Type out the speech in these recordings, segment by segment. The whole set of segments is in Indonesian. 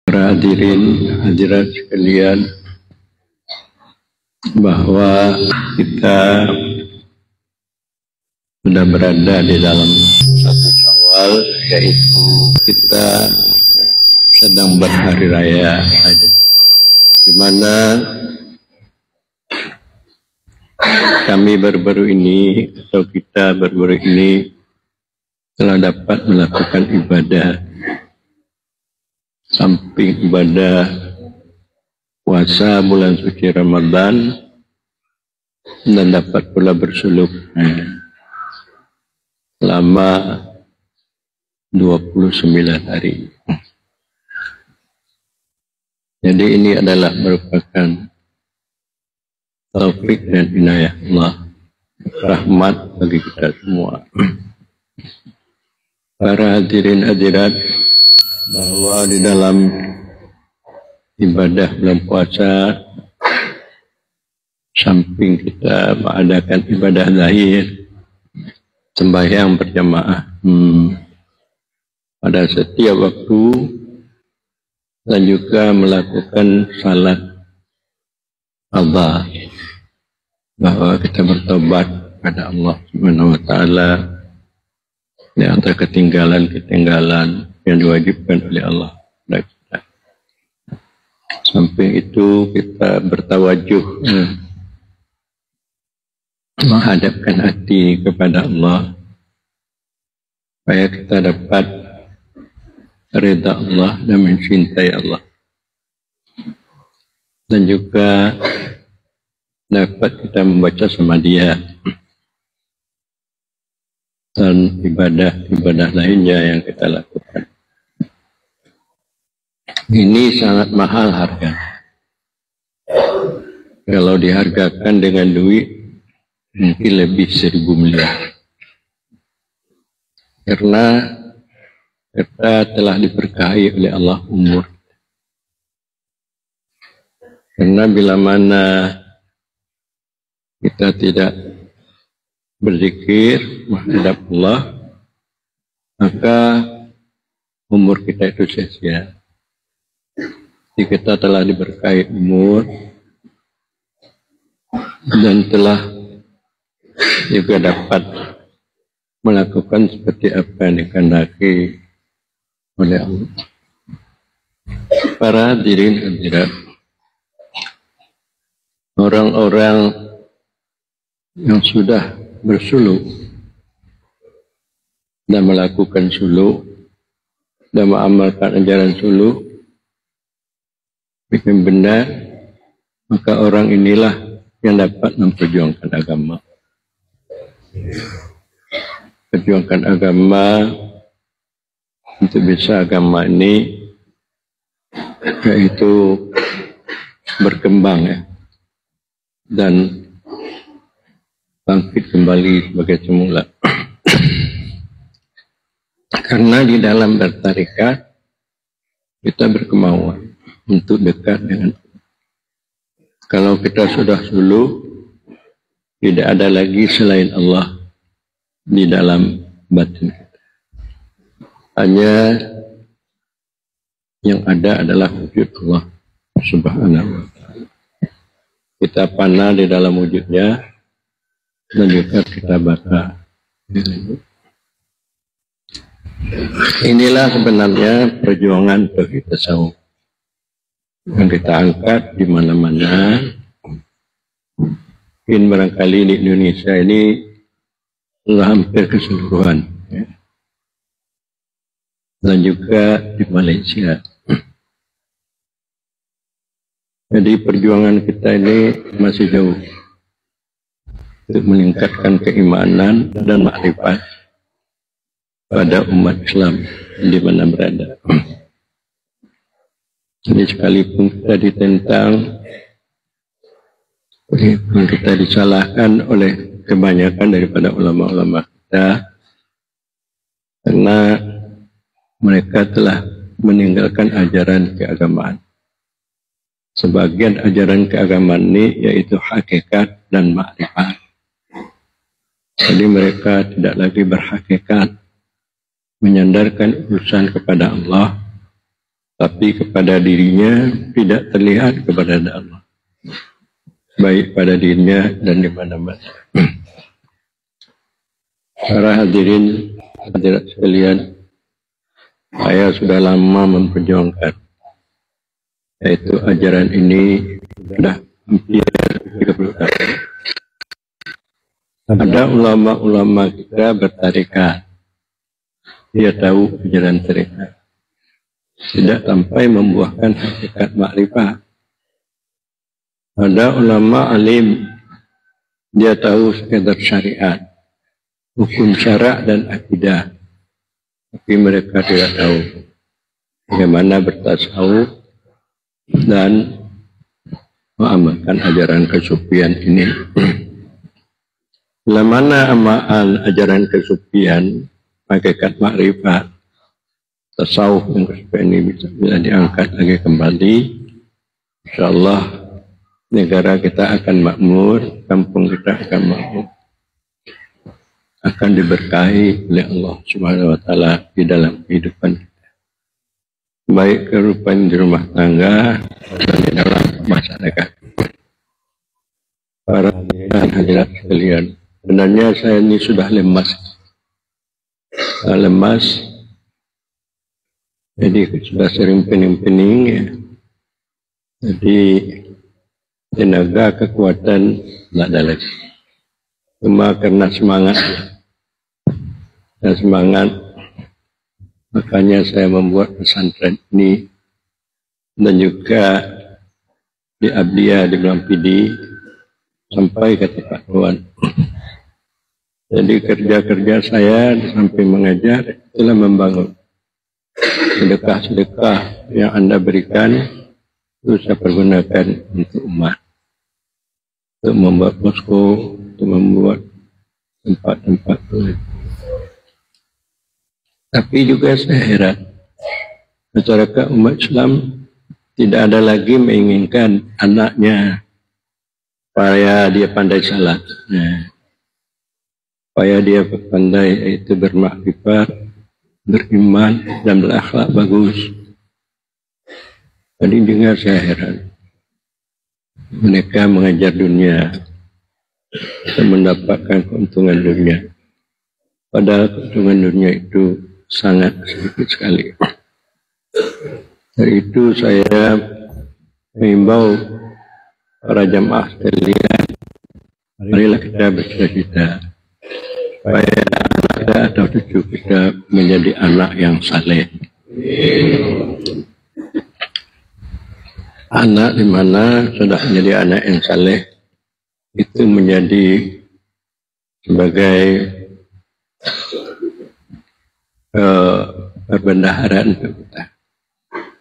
Para hadirin hadirat sekalian, bahwa kita sudah berada di dalam satu Syawal, yaitu kita sedang berhari raya Idul, di mana kami baru-baru ini atau kita baru-baru ini telah dapat melakukan ibadah samping ibadah puasa bulan suci Ramadan, dan dapat pula bersuluk selama 29 hari. Jadi ini adalah merupakan taufik dan inayah Allah, rahmat bagi kita semua. Para hadirin hadirat, bahwa di dalam ibadah bulan puasa, samping kita mengadakan ibadah zahir, sembahyang berjamaah pada setiap waktu, dan juga melakukan salat qadha, bahwa kita bertobat kepada Allah Subhanahu wa taala di antara ketinggalan yang diwajibkan oleh Allah. Sampai itu kita bertawajuh menghadapkan hati kepada Allah, supaya kita dapat ridha Allah dan mencintai Allah, dan juga dapat kita membaca sama Dia dan ibadah-ibadah lainnya yang kita lakukan. Ini sangat mahal harga. Kalau dihargakan dengan duit, mungkin lebih 1.000 miliar. Karena kita telah diberkahi oleh Allah umur. Karena bila mana kita tidak berzikir menghadap Allah, maka umur kita itu sia-sia. Jadi kita telah diberkahi umur dan telah juga dapat melakukan seperti apa yang dikehendaki oleh Allah. Para hadirin hadirat, orang-orang yang sudah bersuluk dan melakukan suluk dan mengamalkan ajaran suluk bikin benar, maka orang inilah yang dapat memperjuangkan agama. Perjuangkan agama untuk bisa agama ini yaitu berkembang dan bangkit kembali sebagai semula. Karena di dalam bertarekat kita berkemauan untuk dekat dengan Allah. Kalau kita sudah suluk, tidak ada lagi selain Allah di dalam batin kita. Hanya yang ada adalah wujud Allah Subhanahu wa ta'ala. Kita panah di dalam wujudnya, dan juga kita baka. Inilah sebenarnya perjuangan bagi tasawuf yang kita angkat di mana-mana. Mungkin barangkali di Indonesia ini hampir keseluruhan, dan juga di Malaysia. Jadi perjuangan kita ini masih jauh untuk meningkatkan keimanan dan makrifat pada umat Islam di mana berada. Jadi sekalipun kita ditentang, sekalipun kita disalahkan oleh kebanyakan daripada ulama-ulama kita, karena mereka telah meninggalkan ajaran keagamaan. Sebagian ajaran keagamaan ini yaitu hakikat dan makrifat. Jadi mereka tidak lagi berhakikat, menyandarkan urusan kepada Allah, tapi kepada dirinya tidak terlihat kepada Allah, baik pada dirinya dan di mana-mana. Para hadirin hadirat sekalian, saya sudah lama memperjuangkan, yaitu ajaran ini sudah hampir 30 tahun. Ada ulama-ulama kita bertarekat, dia tahu ajaran tarekat, tidak sampai membuahkan hakikat makrifat. Ada ulama alim, dia tahu sekedar syariat, hukum syarak dan akidah, tapi mereka tidak tahu bagaimana bertasawuf dan mengamalkan ajaran kesufian ini. Bila mana amal ajaran kesufian, hakikat makrifat, tasawuf yang kesufian ini bisa diangkat lagi kembali, insyaallah negara kita akan makmur, kampung kita akan makmur, akan diberkahi oleh Allah Subhanahu wa taala di dalam kehidupan kita, baik kehidupan di rumah tangga dan di dalam masyarakat. Para hadirat sekalian, sebenarnya saya ini sudah lemas, jadi sudah sering pening-pening ya. Jadi tenaga, kekuatan tidak ada lagi. Cuma karena semangat dan semangat, makanya saya membuat pesantren ini dan juga di Abdiya di Blampidi sampai ke Pak Tuan. Jadi kerja-kerja saya sampai mengajar itulah membangun. Sedekah-sedekah yang Anda berikan itu saya pergunakan untuk umat, untuk membuat posko, untuk membuat tempat-tempat itu. Tapi juga saya heran, masyarakat umat Islam tidak ada lagi menginginkan anaknya supaya dia pandai salat, supaya dia pandai itu bermakrifat, beriman dan berakhlak bagus. Jadi dengar saya heran, mereka mengajar dunia dan mendapatkan keuntungan dunia, padahal keuntungan dunia itu sangat sedikit sekali. Dari itu saya mengimbau para jamaah sekalian, marilah kita bercita-cita supaya anak kita atau cucu kita menjadi anak yang saleh. Anak di mana sudah menjadi anak yang saleh itu menjadi sebagai perbendaharaan untuk kita,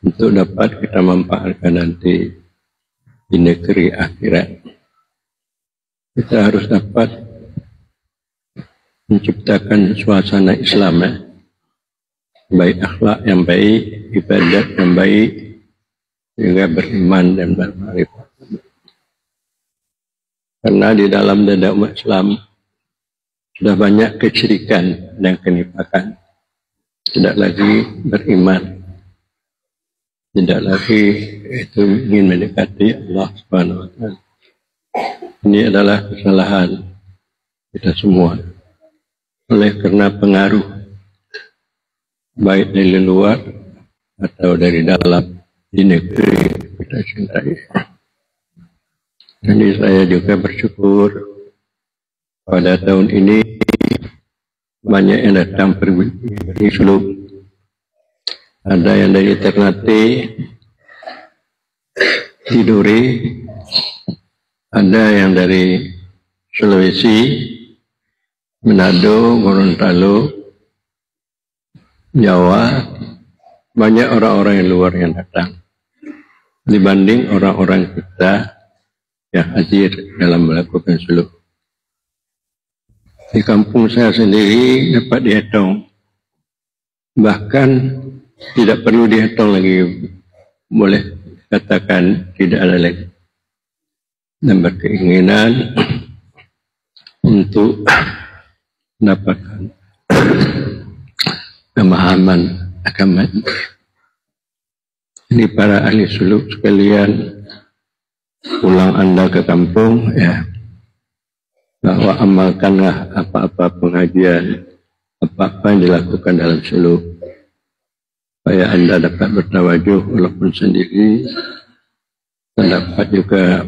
untuk dapat kita manfaatkan nanti di negeri akhirat. Kita harus dapat menciptakan suasana Islam, baik akhlak yang baik, ibadat yang baik, juga beriman dan bermakrifat. Karena di dalam dada umat Islam sudah banyak kesyirikan dan kenifakan. Tidak lagi beriman, tidak lagi itu ingin mendekati Allah Subhanahu wa taala. Ini adalah kesalahan kita semua. Oleh karena pengaruh baik dari luar atau dari dalam di negeri kita cintai. Jadi saya juga bersyukur pada tahun ini banyak yang datang pergi suluk. Ada yang dari Ternate, Tidore, ada yang dari Sulawesi, Manado, Gorontalo, Jawa. Banyak orang-orang yang luar yang datang dibanding orang-orang kita yang hadir dalam melakukan suluk. Di kampung saya sendiri dapat dihitung, bahkan tidak perlu dihitung lagi, boleh katakan tidak ada lagi, dan berkeinginan untuk mendapatkan pemahaman agama. Ini para ahli suluk sekalian, pulang Anda ke kampung ya, bahwa amalkanlah apa-apa pengajian, apa-apa yang dilakukan dalam suluk, supaya Anda dapat bertawajuh walaupun sendiri, dan dapat juga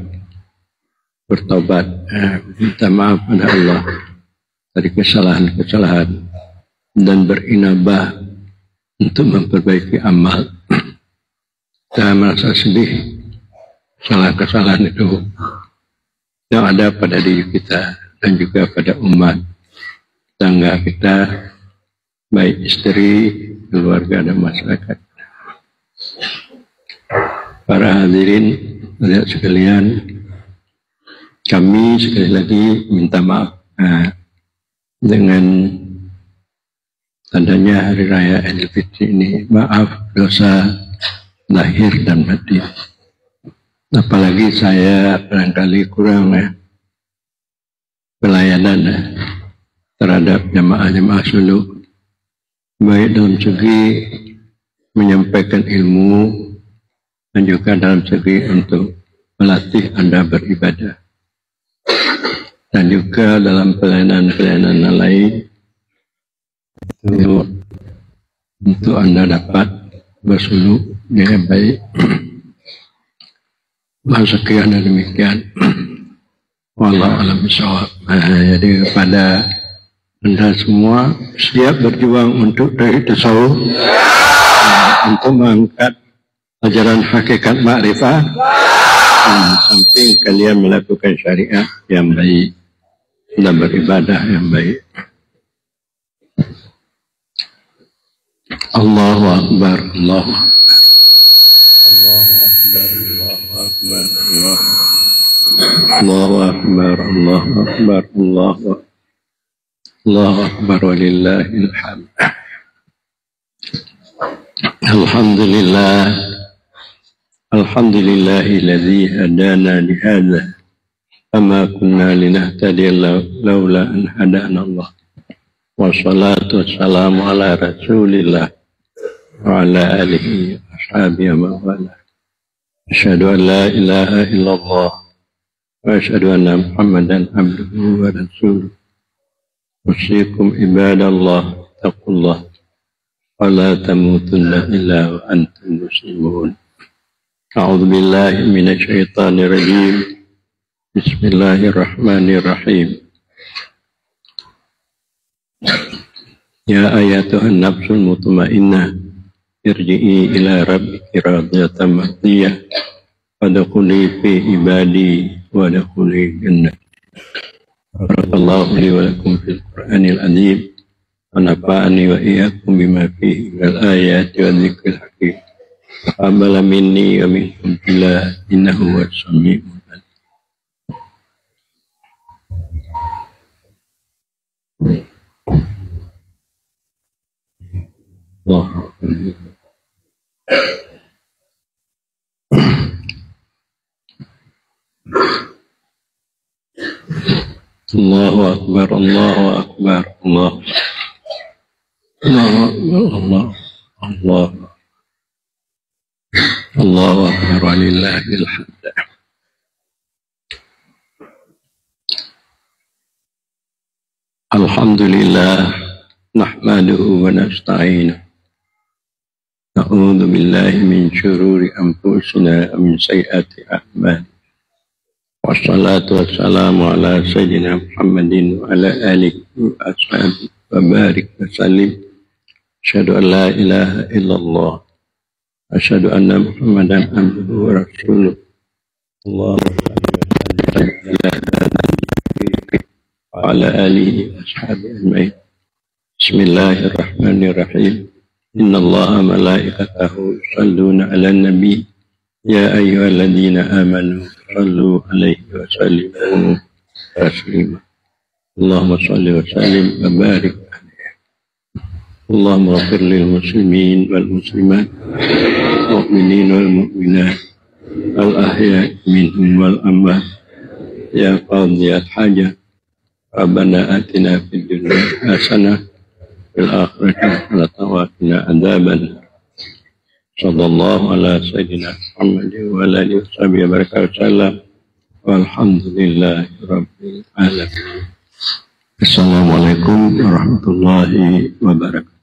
bertobat, minta maaf pada Allah dari kesalahan-kesalahan, dan berinabah untuk memperbaiki amal. Jangan merasa sedih kesalahan itu yang ada pada diri kita dan juga pada umat tangga kita, baik istri, keluarga, dan masyarakat. Para hadirin lihat sekalian, kami sekali lagi minta maaf dengan adanya hari raya Idul Fitri ini. Maaf dosa lahir dan batin. Apalagi saya barangkali kurang pelayanan terhadap jamaah-jamaah suluk, baik dalam segi menyampaikan ilmu dan juga dalam segi untuk melatih Anda beribadah, dan juga dalam pelayanan-pelayanan lain untuk Anda dapat bersuluk dengan baik. Sekian dan demikian. Wallahu a'lam bishawab. Jadi kepada Anda semua, siap berjuang untuk dari tasawuf, untuk mengangkat ajaran hakikat makrifah, samping kalian melakukan syariat yang baik dan beribadah yang baik. Allahu Akbar, Allahu Akbar. Allahu Akbar, Allahu Akbar, Allahu Akbar, Allahu Akbar, Allahu Akbar, walillahil hamd. Alhamdulillah, alhamdulillahilladzi hadana lihadza, wama kunna linahtadiya laula an hadana Allah. Wassalatu wassalamu ala Rasulillah wa ala alihi wa ashabihi wa wala. Asyhadu an la ilaha illallah wa asyhadu anna Muhammadan abduhu wa rasuluh. Usikum ibadallah taqullah wa la tamutunna illa wa antum muslimun. A'udzu billahi minasy syaithanir rajim. Bismillahirrahmanirrahim. Ya ayatuhan nafsul mutmainnah, irji'i ila rabbiki radiyatan mardiyah, wadkhuli fi ibadi wadkhuli jannati. Barakallahu li wa lakum fil Qur'anil azim, wa nafa'ani wa iyyakum bima fihi minal ayati wa dzikril hakim. Taqabbal minni wa minkum billah, innahu huwas sami'ul alim. Allahu Akbar, Allahu Akbar, Allahu Akbar, Allahu Akbar, walillahil hamd. Alhamdulillah, nahmaduhu wa nasta'inuhu. A'udzu billahi min syururi anfusina wa min sayyiati a'malina. Wassalatu wassalamu ala sayyidina Muhammadin wa ala alihi wa ashabihi wa barik wa sallim. Asyhadu an la ilaha illallah, asyhadu anna Muhammadan abduhu wa rasuluh. Allahumma shalli wa ala alihi wa ashabihi ajmain. Bismillahirrahmanirrahim. Inna Allaha malaikatahu yusalluna ala nabi, ya ayyuhalladzina amanu sallu alaihi wa sallimu taslima. Allahumma salli wa sallim wa barik alaihi. Allahumma ighfir lil muslimin wal muslimat, mu'minin wal mu'minat, al ahya'i minhum wal amwat, ya qadhiyal hajat. Rabbana atina fid dunya hasanah fil akhirati hasanatan wa qina adzaban. Sallallahu ala sayyidina Muhammad wa ala alihi wasallam. Walhamdulillahi rabbil alamin. Assalamualaikum warahmatullahi wabarakatuh.